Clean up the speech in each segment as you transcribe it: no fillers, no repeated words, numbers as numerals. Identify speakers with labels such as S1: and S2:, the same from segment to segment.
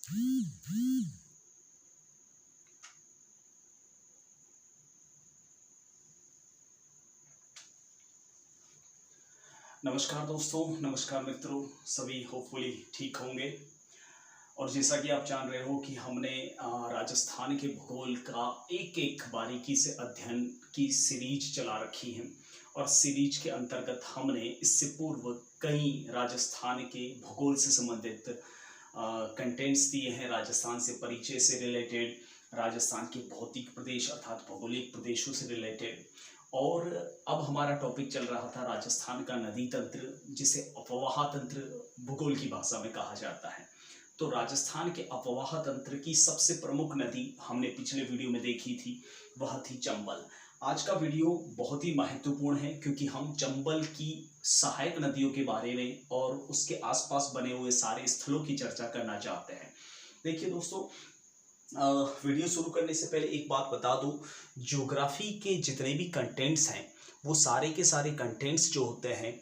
S1: नमस्कार दोस्तों, नमस्कार मित्रों, सभी होपफुली ठीक होंगे। और जैसा कि आप जान रहे हो कि हमने राजस्थान के भूगोल का एक एक बारीकी से अध्ययन की सीरीज चला रखी है। और सीरीज के अंतर्गत हमने इससे पूर्व कई राजस्थान के भूगोल से संबंधित कंटेंट्स दिए हैं। राजस्थान से परिचय से रिलेटेड, राजस्थान के भौतिक प्रदेश अर्थात भौगोलिक प्रदेशों से रिलेटेड। और अब हमारा टॉपिक चल रहा था राजस्थान का नदी तंत्र, जिसे अपवाह तंत्र भूगोल की भाषा में कहा जाता है। तो राजस्थान के अपवाह तंत्र की सबसे प्रमुख नदी हमने पिछले वीडियो में देखी थी, वह थी चंबल। आज का वीडियो बहुत ही महत्वपूर्ण है क्योंकि हम चंबल की सहायक नदियों के बारे में और उसके आसपास बने हुए सारे स्थलों की चर्चा करना चाहते हैं। देखिए दोस्तों, वीडियो शुरू करने से पहले एक बात बता दूं, ज्योग्राफी के जितने भी कंटेंट्स हैं वो सारे के सारे कंटेंट्स जो होते हैं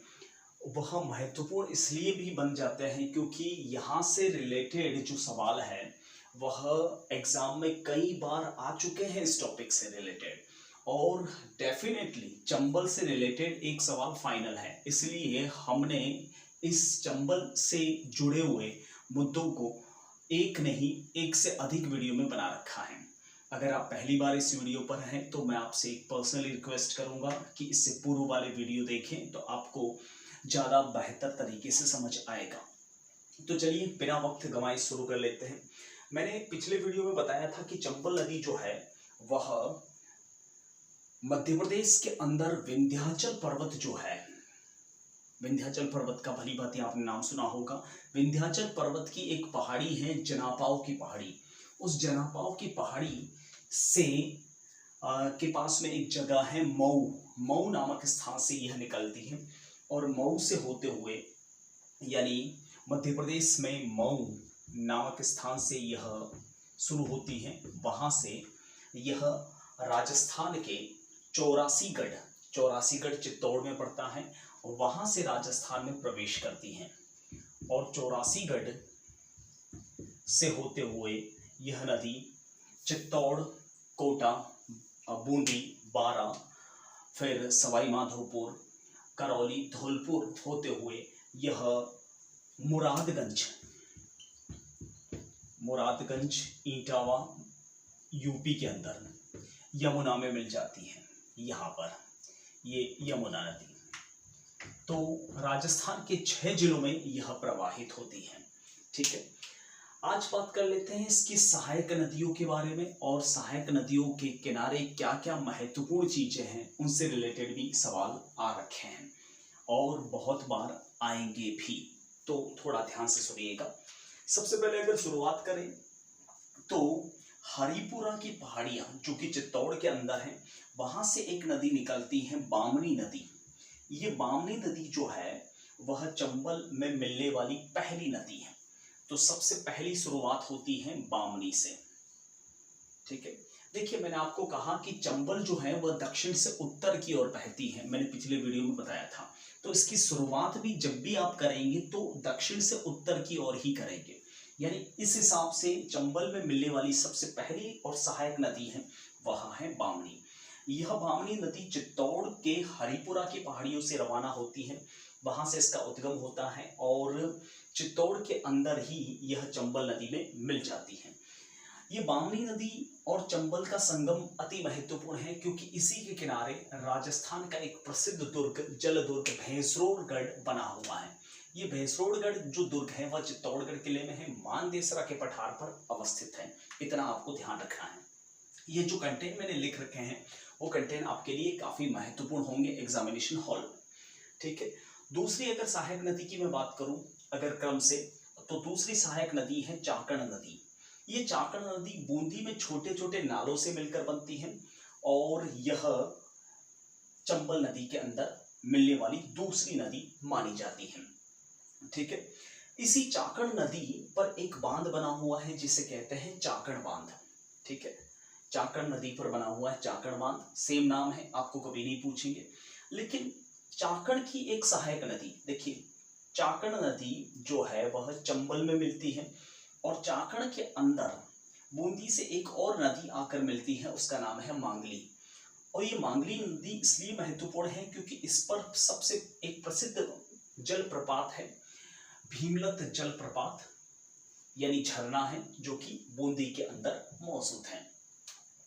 S1: वह महत्वपूर्ण इसलिए भी बन जाते हैं क्योंकि यहाँ से रिलेटेड जो सवाल है वह एग्जाम में कई बार आ चुके हैं इस टॉपिक से रिलेटेड। और डेफिनेटली चंबल से रिलेटेड एक सवाल फाइनल है, इसलिए हमने इस चंबल से जुड़े हुए मुद्दों को एक नहीं एक से अधिक वीडियो में बना रखा है। अगर आप पहली बार इस वीडियो पर हैं तो मैं आपसे एक पर्सनली रिक्वेस्ट करूंगा कि इससे पूर्व वाले वीडियो देखें तो आपको ज़्यादा बेहतर तरीके से समझ आएगा। तो चलिए बिना वक्त गंवाए शुरू कर लेते हैं। मैंने पिछले वीडियो में बताया था कि चंबल नदी जो है वह मध्य प्रदेश के अंदर विंध्याचल पर्वत जो है, विंध्याचल पर्वत का भली भांति आपने नाम सुना होगा। विंध्याचल पर्वत की एक पहाड़ी है जनापाव की पहाड़ी। उस जनापाव की पहाड़ी से के पास में एक जगह है मऊ, मऊ नामक स्थान से यह निकलती है। और मऊ से होते हुए यानी मध्य प्रदेश में मऊ नामक स्थान से यह शुरू होती है। वहाँ से यह राजस्थान के चौरासीगढ़ चित्तौड़ में पड़ता है और वहाँ से राजस्थान में प्रवेश करती हैं। और चौरासीगढ़ से होते हुए यह नदी चित्तौड़, कोटा, बूंदी, बारा, फिर सवाई माधोपुर, करौली, धौलपुर होते हुए यह मुरादगंज इटावा यूपी के अंदर यमुना में मिल जाती है। यहाँ पर ये यमुना नदी तो राजस्थान के 6 जिलों में यह प्रवाहित होती है। ठीक है, आज बात कर लेते हैं इसकी सहायक नदियों के बारे में और सहायक नदियों के किनारे क्या क्या महत्वपूर्ण चीजें हैं, उनसे रिलेटेड भी सवाल आ रखे हैं और बहुत बार आएंगे भी, तो थोड़ा ध्यान से सुनिएगा। सबसे पहले अगर शुरुआत करें तो हरिपुरा की पहाड़ियां जो कि चित्तौड़ के अंदर है, वहां से एक नदी निकलती है बामनी नदी। ये बामनी नदी जो है वह चंबल में मिलने वाली पहली नदी है। तो सबसे पहली शुरुआत होती है बामनी से। ठीक है, देखिए मैंने आपको कहा कि चंबल जो है वह दक्षिण से उत्तर की ओर बहती है, मैंने पिछले वीडियो में बताया था। तो इसकी शुरुआत भी जब भी आप करेंगे तो दक्षिण से उत्तर की ओर ही करेंगे। यानी इस हिसाब से चंबल में मिलने वाली सबसे पहली और सहायक नदी है वह है बामनी। यह बामनी नदी चित्तौड़ के हरिपुरा की पहाड़ियों से रवाना होती है, वहां से इसका उद्गम होता है और चित्तौड़ के अंदर ही यह चंबल नदी में मिल जाती है। ये बामनी नदी और चंबल का संगम अति महत्वपूर्ण है क्योंकि इसी के किनारे राजस्थान का एक प्रसिद्ध दुर्ग जल दुर्ग भैंसरोड़गढ़ बना हुआ है। ये भैंसरोड़गढ़ जो दुर्ग है वह चित्तौड़गढ़ किले में है, मानदेसरा के पठार पर अवस्थित है। इतना आपको ध्यान रखना है। ये जो कंटेंट मैंने लिख रखे हैं वो कंटेंट आपके लिए काफी महत्वपूर्ण होंगे एग्जामिनेशन हॉल में। ठीक है, दूसरी अगर सहायक नदी की मैं बात करूं अगर क्रम से, तो दूसरी सहायक नदी है चाकण नदी। ये चाकण नदी बूंदी में छोटे छोटे नालों से मिलकर बनती है और यह चंबल नदी के अंदर मिलने वाली दूसरी नदी मानी जाती है। ठीक है, इसी चाकण नदी पर एक बांध बना हुआ है जिसे कहते हैं चाकण बांध। ठीक है, चाकण नदी पर बना हुआ है चाकण बांध, सेम नाम है, आपको कभी नहीं पूछेंगे। लेकिन चाकण की एक सहायक नदी, देखिए चाकण नदी जो है वह चंबल में मिलती है और चाकण के अंदर बूंदी से एक और नदी आकर मिलती है, उसका नाम है मांगली। और ये मांगली नदी इसलिए महत्वपूर्ण है क्योंकि इस पर सबसे एक प्रसिद्ध जलप्रपात है भीमलत जलप्रपात, यानी झरना है जो कि बूंदी के अंदर मौजूद है।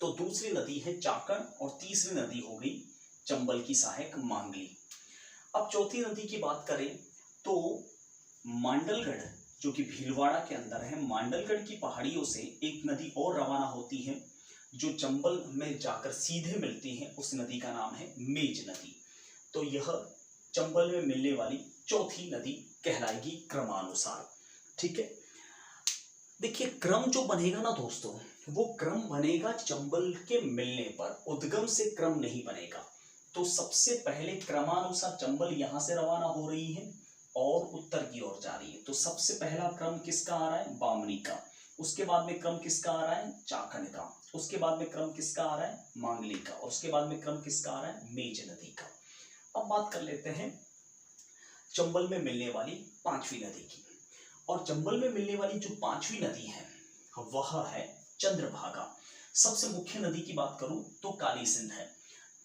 S1: तो दूसरी नदी है चाकण और तीसरी नदी हो गई चंबल की सहायक मांगली। अब चौथी नदी की बात करें तो मांडलगढ़ जो कि भीलवाड़ा के अंदर है, मांडलगढ़ की पहाड़ियों से एक नदी और रवाना होती है जो चंबल में जाकर सीधे मिलती है, उस नदी का नाम है मेज नदी। तो यह चंबल में मिलने वाली चौथी नदी कहलाएगी क्रमानुसार। ठीक है, देखिए क्रम जो बनेगा ना दोस्तों, वो क्रम बनेगा चंबल के मिलने पर, उद्गम से क्रम नहीं बनेगा। तो सबसे पहले क्रमानुसार चंबल यहां से रवाना हो रही है और उत्तर की ओर जा रही है। तो सबसे पहला क्रम किसका आ रहा है? बामनी का। उसके बाद में क्रम किसका आ रहा है? चाकण का। उसके बाद में क्रम किसका आ रहा है? मांगली का। और उसके बाद में क्रम किसका आ रहा है? मेज नदी का। अब बात कर लेते हैं चंबल में मिलने वाली पांचवी नदी की। और चंबल में मिलने वाली जो पांचवी नदी है वह है चंद्रभागा। सबसे मुख्य नदी की बात करूं तो काली सिंध है।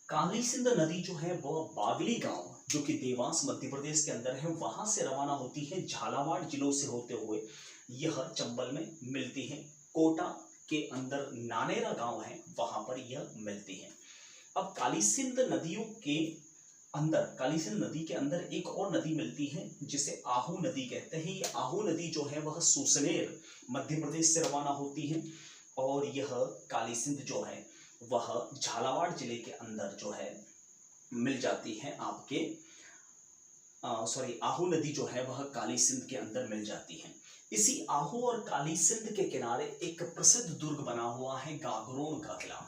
S1: काली सिंध नदी जो है वह बागली गांव जो कि देवास मध्य प्रदेश के अंदर है, वहां से रवाना होती है, झालावाड़ जिलों से होते हुए यह चंबल में मिलती है। कोटा के अंदर नानेरा गांव है, वहां पर यह मिलती है। अब काली सिंध नदियों के अंदर, काली सिंध नदी के अंदर एक और नदी मिलती है जिसे आहू नदी कहते हैं। ये आहू नदी जो है वह सुसनेर मध्य प्रदेश से रवाना होती है और यह काली सिंध जो है वह झालावाड़ जिले के अंदर जो है मिल जाती है आपके आहू नदी जो है वह काली सिंध के अंदर मिल जाती है। इसी आहू और काली सिंध के किनारे एक प्रसिद्ध दुर्ग बना हुआ है गागरोन का किला।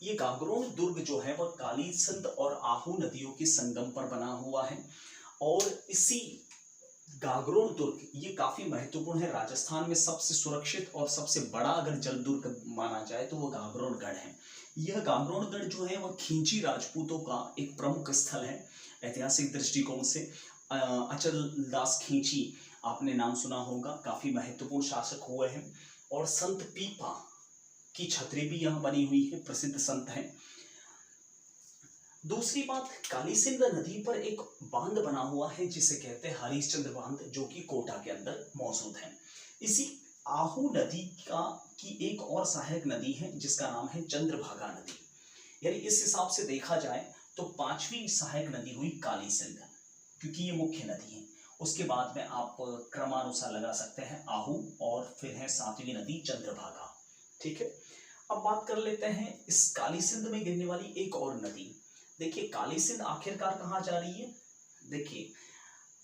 S1: ये गागरोन दुर्ग जो है वह काली सिंध और आहू नदियों के संगम पर बना हुआ है। और इसी गागरोन दुर्ग ये काफी महत्वपूर्ण है। राजस्थान में सबसे सुरक्षित और सबसे बड़ा अगर जल दुर्ग माना जाए तो वो गागरोनगढ़ है। यह गागरोनगढ़ जो है वह खिंची राजपूतों का एक प्रमुख स्थल है ऐतिहासिक दृष्टिकोण से। अचल दास खिंची आपने नाम सुना होगा, काफी महत्वपूर्ण शासक हुए हैं। और संत पीपा की छतरी भी यहाँ बनी हुई है, प्रसिद्ध संत हैं। दूसरी बात, काली सिंध नदी पर एक बांध बना हुआ है जिसे कहते हैं हरिश्चंद्र बांध, जो कि कोटा के अंदर मौजूद है। इसी आहू नदी की एक और सहायक नदी है जिसका नाम है चंद्रभागा नदी। यानी इस हिसाब से देखा जाए तो पांचवी सहायक नदी हुई काली सिंध, क्योंकि ये मुख्य नदी है। उसके बाद में आप क्रमानुसार लगा सकते हैं आहू और फिर है सातवीं नदी चंद्रभागा। ठीक है, अब बात कर लेते हैं इस काली सिंध में गिरने वाली एक और नदी। देखिए काली सिंध आखिरकार कहाँ जा रही है? देखिए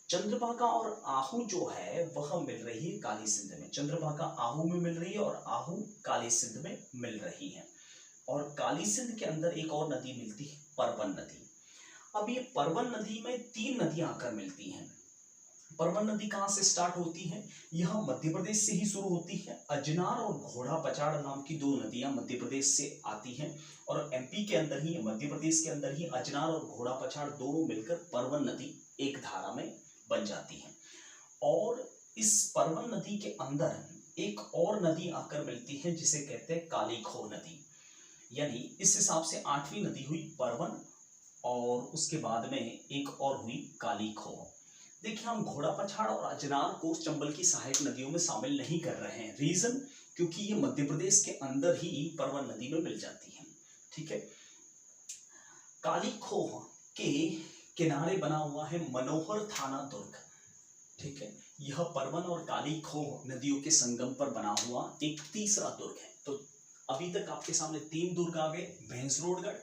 S1: चंद्रभागा और आहू जो है वह मिल रही है काली सिंध में। चंद्रभागा आहू में मिल रही है और आहू काली सिंध में मिल रही है। और काली सिंध के अंदर एक और नदी मिलती है, परवन नदी। अब ये परवन नदी में तीन नदियां आकर मिलती हैं। परवन नदी कहाँ से स्टार्ट होती है? यह मध्य प्रदेश से ही शुरू होती है। अजनार और घोड़ा पचाड़ नाम की दो नदियां मध्य प्रदेश से आती हैं और एमपी के अंदर ही, मध्य प्रदेश के अंदर ही अजनार और घोड़ा पचाड़ दोनों मिलकर परवन नदी एक धारा में बन जाती है। और इस परवन नदी के अंदर एक और नदी आकर मिलती है जिसे कहते हैं काली खो नदी। यानी इस हिसाब से आठवीं नदी हुई परवन और उसके बाद में एक और हुई काली खो। देखिए हम घोड़ा पछाड़ और अजनार को चंबल की सहायक नदियों में शामिल नहीं कर रहे हैं। रीजन, क्योंकि ये मध्य प्रदेश के अंदर ही परवन नदी में मिल जाती है। ठीक है, काली खो के किनारे बना हुआ है मनोहर थाना दुर्ग। ठीक है, यह परवन और काली खो नदियों के संगम पर बना हुआ एक तीसरा दुर्ग है। तो अभी तक आपके सामने तीन दुर्ग आ गए, भैंसरोडगढ़,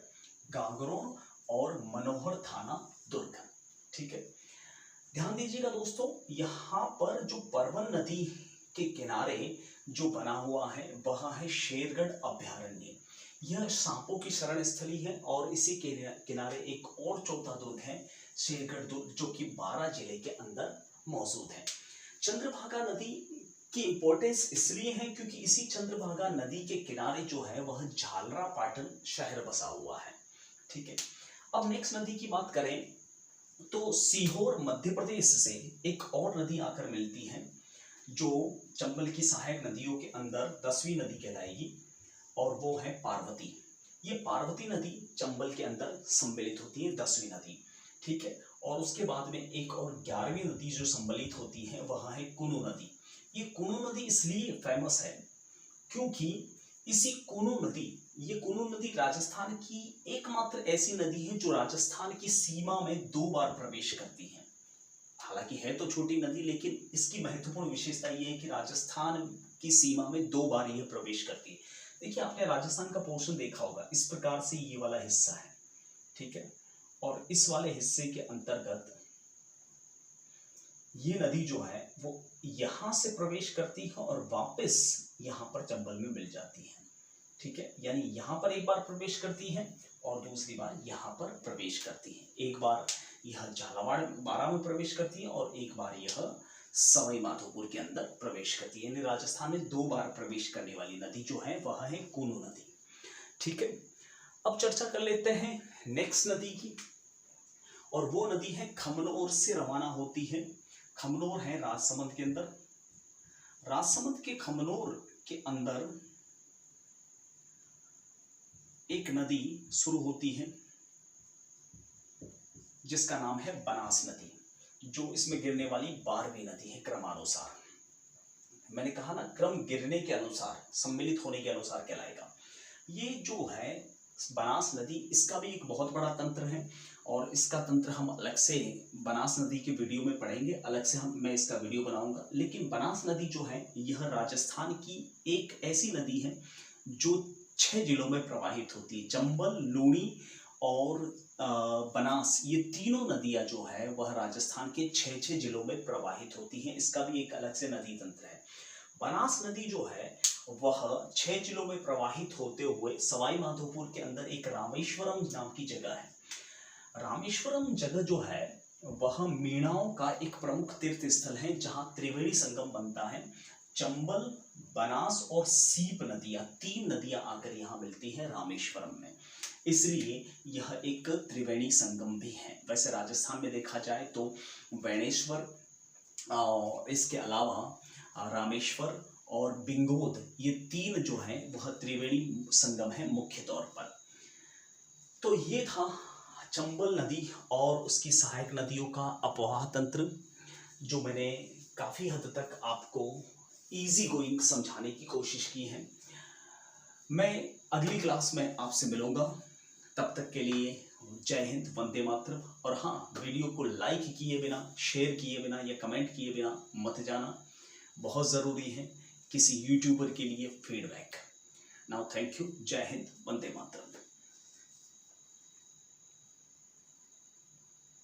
S1: गागरोन और मनोहर थाना दुर्ग। ठीक है, ध्यान दीजिएगा दोस्तों, यहाँ पर जो परवन नदी के किनारे जो बना हुआ है वह है शेरगढ़ अभयारण्य। यह सांपों की शरण स्थली है और इसी के किनारे एक और चौथा दुर्ग है शेरगढ़ दुर्ग, जो कि बारां जिले के अंदर मौजूद है। चंद्रभागा नदी की इंपॉर्टेंस इसलिए है क्योंकि इसी चंद्रभागा नदी के किनारे जो है वह झालरापाटन शहर बसा हुआ है। ठीक है, अब नेक्स्ट नदी की बात करें तो सीहोर मध्य प्रदेश से एक और नदी आकर मिलती है जो चंबल की सहायक नदियों के अंदर 10वीं नदी कहलाएगी और वो है पार्वती। ये पार्वती नदी चंबल के अंदर सम्मिलित होती है, 10वीं नदी, ठीक है। और उसके बाद में एक और 11वीं नदी जो सम्मिलित होती है वह है कुनु नदी। ये कुनु नदी इसलिए फेमस है क्योंकि इसी कुनु नदी, ये कुनु नदी राजस्थान की एकमात्र ऐसी नदी है जो राजस्थान की सीमा में 2 बार प्रवेश करती है। हालांकि है तो छोटी नदी, लेकिन इसकी महत्वपूर्ण विशेषता ये है कि राजस्थान की सीमा में 2 बार यह प्रवेश करती है। देखिए, आपने राजस्थान का पोर्शन देखा होगा, इस प्रकार से ये वाला हिस्सा है, ठीक है। और इस वाले हिस्से के अंतर्गत ये नदी जो है वो यहां से प्रवेश करती है और वापस यहां पर चंबल में मिल जाती है, ठीक है। यानी यहां पर एक बार प्रवेश करती है और दूसरी बार यहां पर प्रवेश करती है। एक बार यह झालावाड़ बारा में प्रवेश करती है और एक बार यह सवाई माधोपुर के अंदर प्रवेश करती है। यानी राजस्थान में 2 बार प्रवेश करने वाली नदी जो है वह है कुनु नदी, ठीक है। अब चर्चा कर लेते हैं नेक्स्ट नदी की, और वो नदी है खमनोर से रवाना होती है। खमनोर है राजसमंद के अंदर। राजसमंद के खमनोर के अंदर एक नदी शुरू होती है जिसका नाम है बनास नदी, जो इसमें गिरने वाली 12वीं नदी है क्रमानुसार। मैंने कहा ना, क्रम गिरने के अनुसार, सम्मिलित होने के अनुसार कहलाएगा। ये जो है बनास नदी, इसका भी एक बहुत बड़ा तंत्र है और इसका तंत्र हम अलग से बनास नदी के वीडियो में पढ़ेंगे, अलग से मैं इसका वीडियो बनाऊंगा। लेकिन बनास नदी जो है यह राजस्थान की एक ऐसी नदी है जो 6 जिलों में प्रवाहित होती है। चंबल, लूणी और बनास, ये तीनों नदियां जो है वह राजस्थान के 6 जिलों में प्रवाहित होती हैं। इसका भी एक अलग से नदी तंत्र है। बनास नदी जो है वह 6 जिलों में प्रवाहित होते हुए सवाई माधोपुर के अंदर एक रामेश्वरम नाम की जगह है। रामेश्वरम जगह जो है वह मीणाओं का एक प्रमुख तीर्थ स्थल है, जहां त्रिवेणी संगम बनता है। चंबल, बनास और सीप नदियां, 3 नदियां आकर यहाँ मिलती हैं रामेश्वरम में, इसलिए यह एक त्रिवेणी संगम भी है। वैसे राजस्थान में देखा जाए तो वैणेश्वर और इसके अलावा रामेश्वर और बिंगोद, ये 3 जो हैं वह त्रिवेणी संगम है मुख्य तौर पर। तो ये था चंबल नदी और उसकी सहायक नदियों का अपवाह तंत्र, जो मैंने काफ़ी हद तक आपको इजी गोइंग समझाने की कोशिश की है। मैं अगली क्लास में आपसे मिलूंगा, तब तक के लिए जय हिंद, वंदे मातरम। और हाँ, वीडियो को लाइक किए बिना, शेयर किए बिना या कमेंट किए बिना मत जाना, बहुत ज़रूरी है किसी यूट्यूबर के लिए फीडबैक। नाउ थैंक यू, जय हिंद, वंदे मातरम।